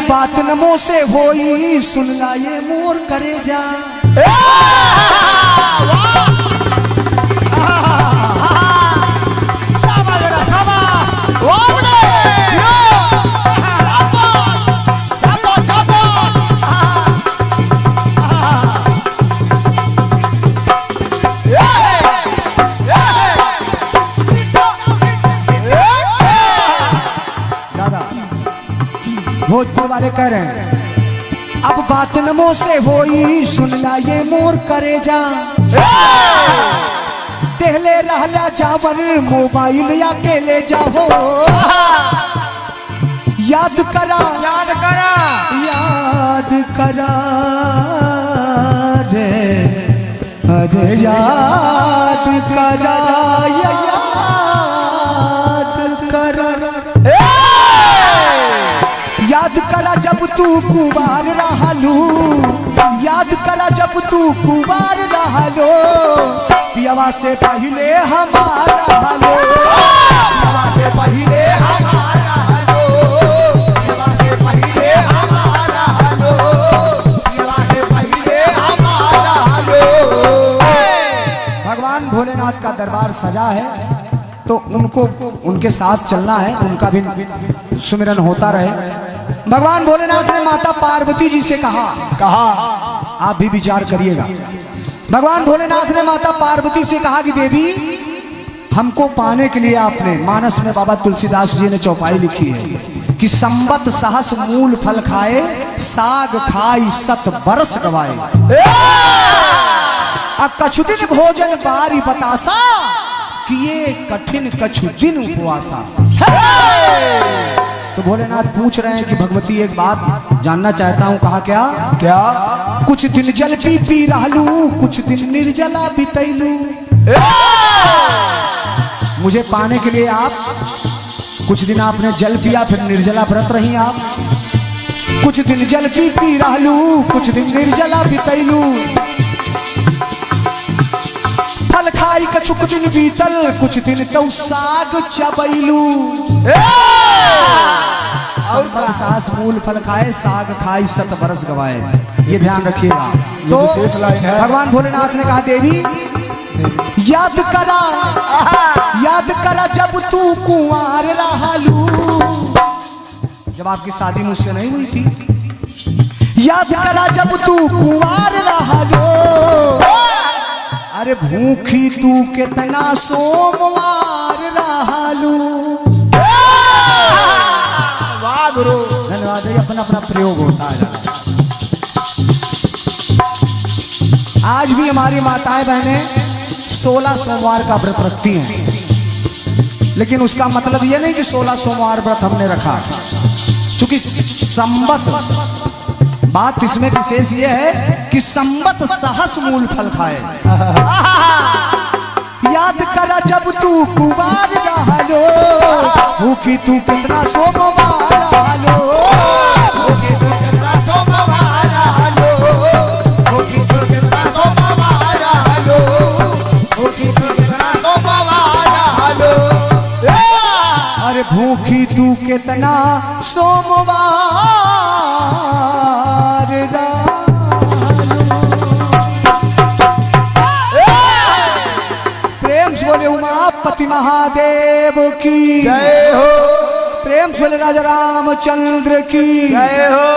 बात नमो से होई, सुन ला ये मोर करे जा। भोजपुर वाले कह रहे हैं अब बात नमो से होई, सुन ला ये मोर करे जा। देहले रहला जावर मोबाइल या के ले जाओ, याद करा याद करा याद करा रे, अरे याद करा याद करा, याद करा जब तू कुंवार रहलू, याद करा जब तू कुंवार रहलो, पियवा से पहले हमारा रहलो, पियवा से पहले हमारा रहलो, पियवा से पहले हमारा रहलो, पियवा से पहले हमारा रहलो। भगवान भोलेनाथ का दरबार सजा है तो उनको उनके साथ चलना है, उनका भी सुमिरन होता रहे। भगवान भोलेनाथ ने माता पार्वती जी से कहा आप भी विचार करिएगा। भगवान भोलेनाथ ने माता पार्वती से कहा कि देवी हमको पाने के लिए आपने, मानस में बाबा तुलसीदास जी ने चौपाई लिखी है कि संबत सहस मूल फल खाए, साग खाई 7 बरस गवाए, अब कछु दिन भोजन बारी बतासा, कि ये कठिन कछु दिन उपवासा। तो भोलेनाथ पूछ रहे हैं कि भगवती एक बात जानना चाहता हूँ। कहा क्या क्या? कुछ दिन जल पी रहलू, कुछ दिन निर्जला बितैलू, मुझे पाने के लिए आप कुछ दिन आपने जल पिया, फिर निर्जला व्रत रही आप। कुछ दिन जल पी रहलू, कुछ दिन निर्जला बितैलू, फल खाई कछु कुछ दिन बीतल, कुछ दिन तो साग चबैलू, संबत सास मूल फल खाए, साग खाई 7 बरस गवाए। ये ध्यान रखिएगा। तो भगवान भोलेनाथ ने कहा देवी याद करा जब तू कुंवार रहलू, जब आपकी शादी मुझसे नहीं हुई थी, याद करा जब तू कुंवार रहलू, अरे भूखी तू कितना सोमवार रहलू। वाह गुरु, धन्यवाद। अपना अपना प्रयोग होता है। आज भी हमारी माताएं बहनें 16 सोमवार का व्रत रखती हैं, लेकिन उसका मतलब यह नहीं कि 16 सोमवार व्रत हमने रखा, क्योंकि संबत, बात इसमें विशेष यह है कि संबत सहस मूल फल खाए। याद करा जब तू कुंवार रहलो, भूखी तू कितना सोमवार रहलो, भूखी तू कितना सोमवार रहलो, भूखी तू कितना सोमवार रहलो, भूखी तू कितना सोमवार रहलो, अरे भूखी तू कितना सोमवार रहलो। प्रेम से बोले उमापति महादेव की जय हो, प्रेम से बोले राजा रामचंद्र की जय हो।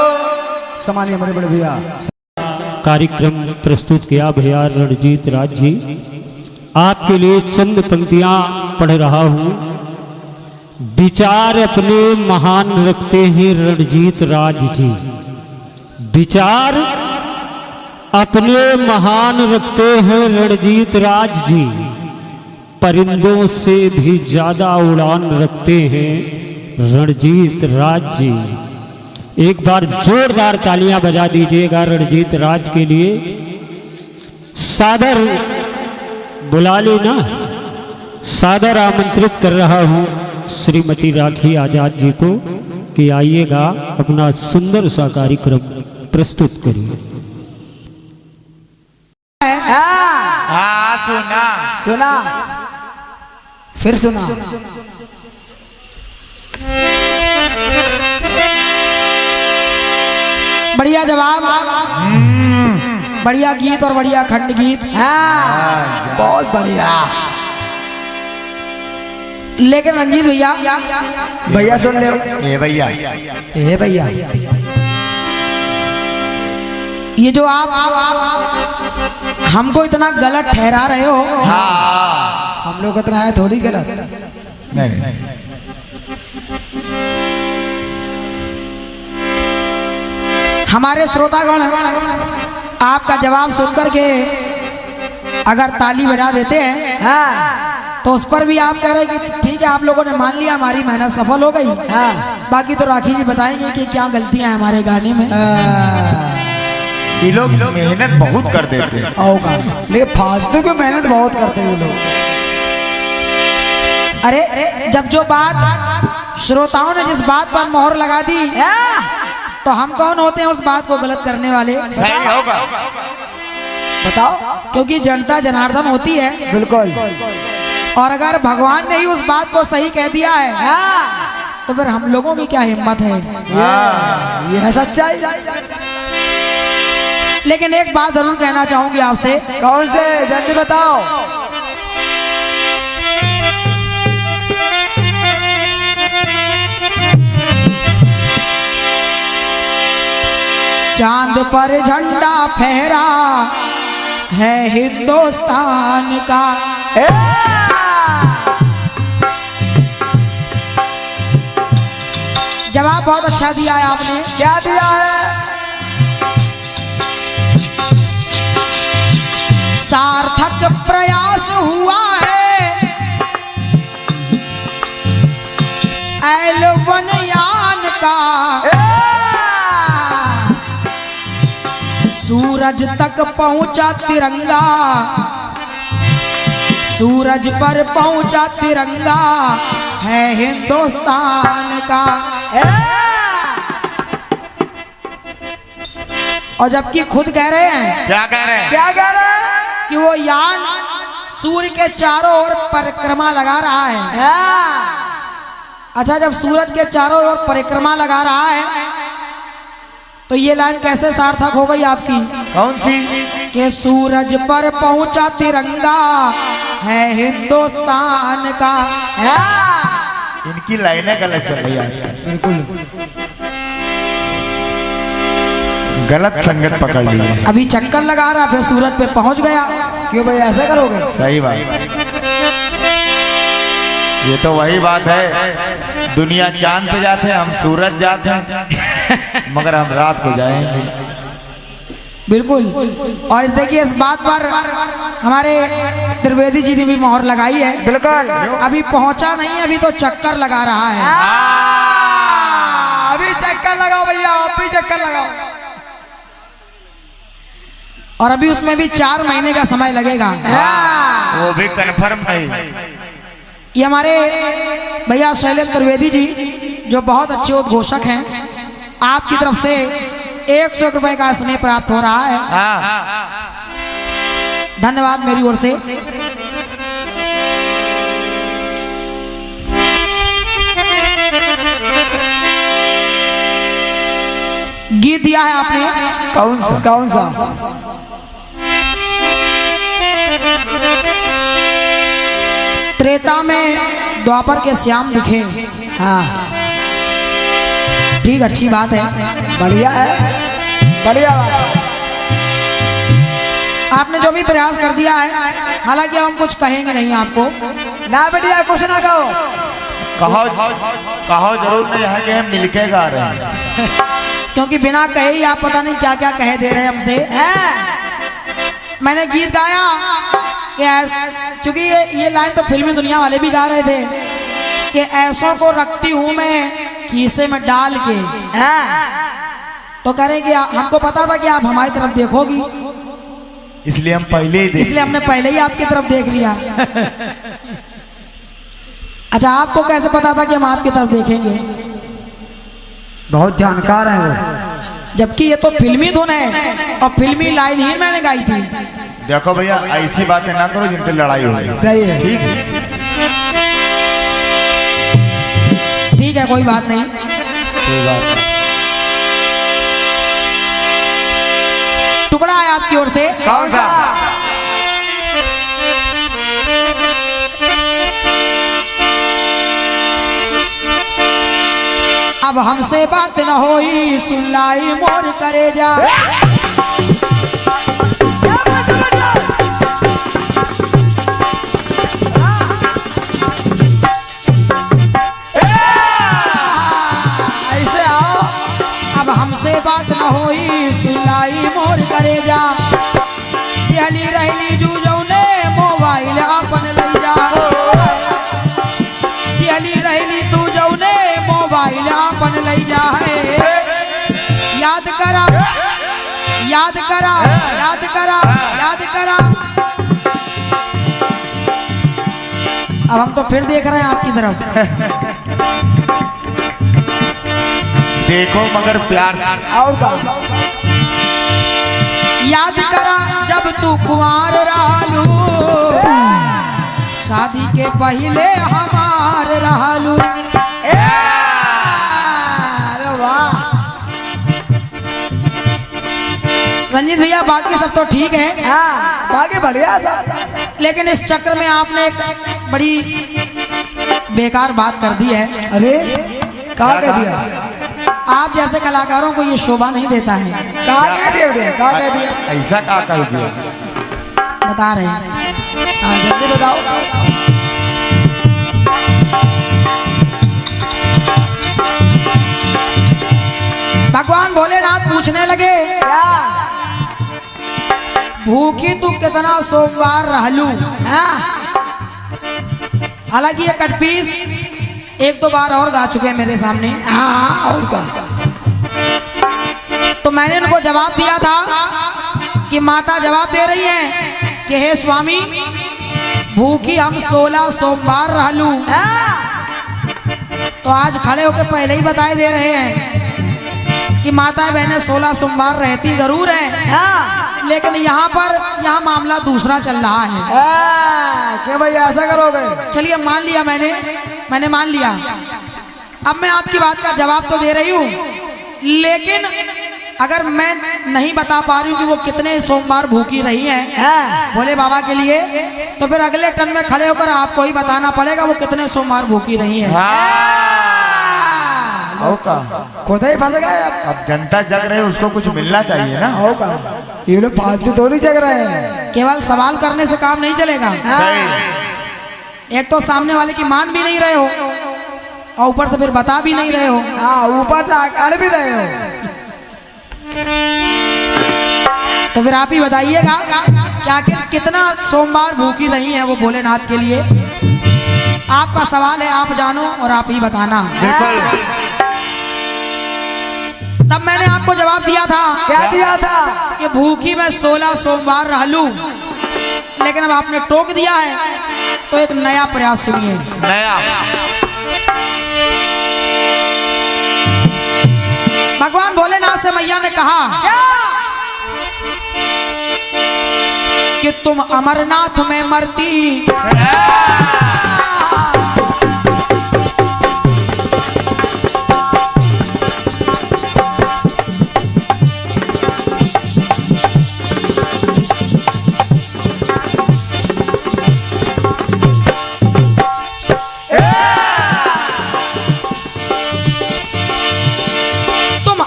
सम्मानिए हमारे बड़े भैया, कार्यक्रम प्रस्तुत किया भैया रणजीत राज जी। आपके लिए चंद पंक्तियां पढ़ रहा हूं। विचार अपने महान रखते हैं रणजीत राज जी, विचार अपने महान रखते हैं रणजीत राज जी, परिंदों से भी ज्यादा उड़ान रखते हैं रणजीत राज जी। एक बार जोरदार तालियां बजा दीजिएगा रणजीत राज के लिए। सादर बुला लेना, सादर आमंत्रित कर रहा हूं श्रीमती राखी आजाद जी को कि आइएगा अपना सुंदर सा कार्यक्रम प्रस्तुत करिए। सुना सुना फिर सुना। बढ़िया जवाब, बढ़िया गीत और बढ़िया खंड गीत। हाँ, बहुत बढ़िया। लेकिन रंजीत भैया, भैया सुन ले। ए भैया, ए भैया, ये जो आप हमको इतना गलत ठहरा रहे हो, हम लोग इतना है थोड़ी गलत। नहीं हमारे श्रोतागण आपका जवाब सुनकर के अगर ताली बजा देते हैं, हाँ, तो उस पर भी आप कह रहे हैं कि ठीक है, आप लोगों ने मान लिया, हमारी मेहनत सफल हो गई। हाँ, बाकी तो राखी जी बताएंगे कि क्या गलतियां हैं हमारे गाने में। ये लोग मेहनत बहुत कर देते हैं। होगा, लेकिन फालतू की मेहनत बहुत करते हैं ये लोग। अरे जब जो बात श्रोताओं ने जिस बात पर मोहर लगा दी, तो हम कौन होते हैं उस बात को गलत करने वाले? सही होगा। बताओ। क्योंकि जनता जनार्दन होती है, बिल्कुल। और अगर भगवान ने ही उस बात को सही कह दिया है, तो फिर हम लोगों की क्या हिम्मत है? ये है सच्चाई। लेकिन एक बात जरूर कहना चाहूंगी आपसे। कौन से? जल्दी बताओ। चांद पर झंडा फहरा है हिंदुस्तान का। जवाब बहुत अच्छा दिया है आपने। क्या दिया है? सार्थक प्रयास हुआ है एल-1 का, सूरज तक पहुंचा तिरंगा, सूरज पर पहुंचा तिरंगा है हिंदुस्तान का। और जबकि खुद कह रहे हैं, क्या कह रहे हैं? क्या कह रहे हैं? कि वो यान सूर्य के चारों ओर परिक्रमा लगा रहा है। अच्छा, जब सूरज के चारों ओर परिक्रमा लगा रहा है, तो ये लाइन कैसे सार्थक हो गई आपकी? कौन सी? कि सूरज पर पहुंचा तिरंगा है हिंदुस्तान का। इनकी लाइनें गलत चल रही है आजकल। बिल्कुल। गलत संगत पकड़ ली है। अभी चक्कर लगा रहा, फिर सूरज पे पहुंच गया। क्यों भाई ऐसा करोगे? सही बात। ये तो वही बात है, दुनिया चांद पे जाते हैं, हम सूरज जाते हैं, मगर हम रात को जाएंगे। बिल्कुल। और देखिए, इस बात पर हमारे त्रिवेदी जी ने भी मोहर लगाई है। बिल्कुल। अभी पहुंचा नहीं, अभी तो चक्कर लगा रहा है। अभी चक्कर लगाओ भैया, अभी चक्कर लगाओ। और अभी उसमें भी 4 महीने का समय लगेगा। वो भी कन्फर्म नहीं। ये हमारे भैया शैलेंद्र त्रिवेदी जी, जो बहुत अच्छे उद्घोषक हैं, आपकी तरफ से 101 रुपए का स्नेह प्राप्त हो रहा है। धन्यवाद मेरी ओर से। गीत दिया है आपने। कौन सा? कौन सा? त्रेता में द्वापर के श्याम दिखे। हाँ, ठीक, अच्छी बात है, बढ़िया है, बढ़िया बात। आपने जो भी प्रयास कर दिया है, हालांकि हम कुछ कहेंगे नहीं आपको। ना बेटिया, कुछ ना कहो। कहो जरूर नहीं है कि हम मिलके गा रहे हैं। क्योंकि बिना कहे ही आप पता नहीं क्या क्या कह दे रहे हैं हमसे। मैंने गीत गाया क्योंकि ये लाइन तो फिल्मी दुनिया वाले भी गा रहे थे कि ऐसों को रखती हूं मैं खीसे में डाल के। तो कह रहे कि हमको पता था कि आप हमारी तरफ देखोगी, इसलिए हम पहले ही इसलिए हमने पहले ही आपकी तरफ देख लिया। अच्छा, आपको कैसे पता था कि हम आपकी तरफ देखेंगे? बहुत जानकार है वो। जबकि ये तो फिल्मी धुन है और फिल्मी लाइन ही मैंने गाई थी। देखो भैया, ऐसी बातें ना करो जिनसे लड़ाई हो जाए। सही है। ठीक है, ठीक है, कोई बात नहीं। कोई बात नहीं। आपकी ओर से। कौन सा? अब हमसे बात न होई सुन लाई मोर करेजा। ऐसे आओ। अब हमसे बात न होई सुन लाई मोर करेजा। दिहली रहली जूझौने मोबाइल अपन लई जा। दिहली रहली तू जौने मोबाइल अपन लई जा है। याद करा याद करा याद करा याद करा। अब हम तो फिर देख रहे हैं आपकी तरफ। देखो मगर प्यार से। और का याद करा जब तू कुंवार रहलू। शादी के पहले हमार रहलू। अरे वाह। रंजीत भैया बाकी सब तो ठीक है, हाँ बाकी बढ़िया था। लेकिन इस चक्कर में आपने एक बड़ी बेकार बात कर दी है। अरे कहा कह दिया? आप जैसे कलाकारों को ये शोभा नहीं देता है। कहा कह दिया? कहा कह दिया? ऐसा का कह दिया? बता रहे हैं। हाँ जल्दी बताओ। भगवान भोलेनाथ पूछने लगे, क्या? भूखी तू कितना सोमवार रहलू। हाँ हालांकि ये कटपीस एक दो बार और गा चुके हैं मेरे सामने। हाँ और का तो मैंने उनको जवाब दिया था कि माता जवाब दे रही है कि हे स्वामी भूखी हम 16 सोमवार रहलू। तो आज खड़े होकर पहले ही बताए दे रहे हैं कि माता बहने 16 सोमवार रहती जरूर है, लेकिन यहाँ मामला दूसरा चल रहा है। क्या भैया ऐसा करोगे? चलिए मान लिया मैंने मान लिया। अब मैं आपकी बात का जवाब तो दे रही हूँ, लेकिन अगर मैं नहीं बता पा रही हूँ कि वो कितने सोमवार भूखी रही हैं भोले बाबा के लिए, तो फिर अगले टर्न में खड़े होकर आपको ही बताना पड़ेगा वो कितने सोमवार भूखी रही हैं। होगा खुद ही फंस गए। अब जनता जग रहे उसको कुछ मिलना चाहिए ना। होगा ये लोग फालतू थोड़ी जग रहे हैं। केवल सवाल करने से काम नहीं चलेगा। सही। एक तो सामने वाले की मान भी नहीं रहे हो और ऊपर से फिर बता भी नहीं रहे हो। हाँ ऊपर से अड़ भी रहे हो। तो फिर आप ही बताइएगा क्या कितना सोमवार भूखी रही है वो भोलेनाथ के लिए। आपका सवाल है, आप जानो और आप ही बताना। बिल्कुल। तब मैंने आपको जवाब दिया था। क्या दिया था? कि भूखी में 16 सोमवार रहलू, लेकिन अब आपने टोक दिया है तो एक नया प्रयास सुनिए। नया। भगवान भोलेनाथ से मैया ने कहा कि तुम अमरनाथ में मरती।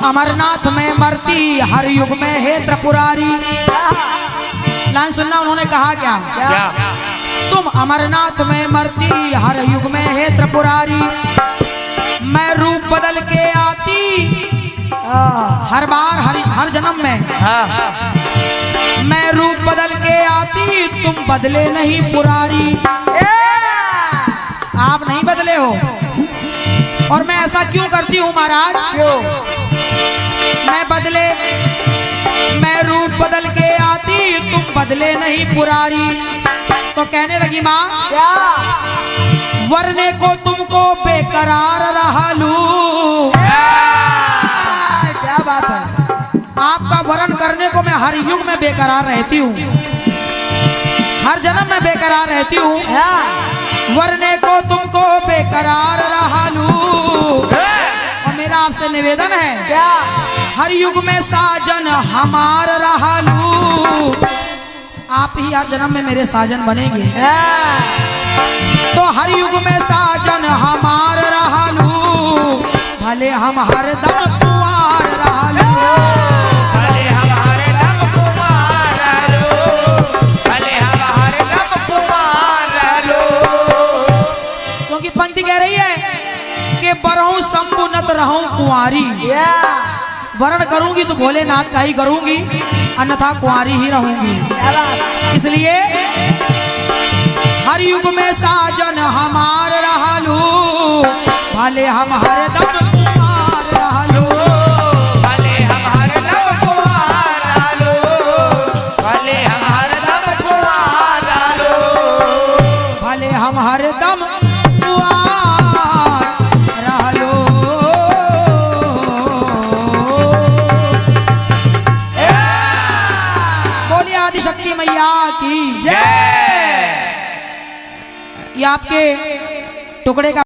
अमरनाथ में मरती हर युग में हे त्रिपुरारी। लाइन सुनना, उन्होंने कहा क्या? तुम अमरनाथ में मरती हर युग में हे त्रिपुरारी। मैं रूप बदल के आती हर बार हर जन्म में। मैं रूप बदल के आती तुम बदले नहीं पुरारी। आप नहीं बदले हो और मैं ऐसा क्यों करती हूँ महाराज? क्यों? मैं रूप बदल के आती तुम बदले नहीं पुरारी। तो कहने लगी माँ, क्या? वरने को तुमको बेकरार रहलू। क्या बात है? आपका वर्ण करने को मैं हर युग में बेकरार रहती हूँ, हर जन्म में बेकरार रहती हूँ। वरने को तुमको बेकरार रहलू। और मेरा आपसे निवेदन है क्या? हर युग में साजन हमार रहलू, आप ही आज जन्म में मेरे साजन बनेंगे। तो हर युग में साजन हमार रहलू, भले हम हर दम कुंवार रहलू। भले हम हरदम कुमार रहलो, भले हम हरदम कुमार रहलो। क्योंकि पंक्ति कह रही है कि बरहूं शंभु नत रहूं कुंवारी, वर्ण करूंगी तो भोलेनाथ का ही करूंगी, अन्यथा कुंवारी ही रहूंगी। इसलिए हर युग में साजन हमार रहलू, भले हम हरदम कुंवार रहलू। भले हम हरदम कुमार रहलो, भले हम हरदम कुमार रहलो। भले हम हरदम कुंवार रहलो। बोलिए आदिशक्ति मैया की जय। ये आपके टुकड़े का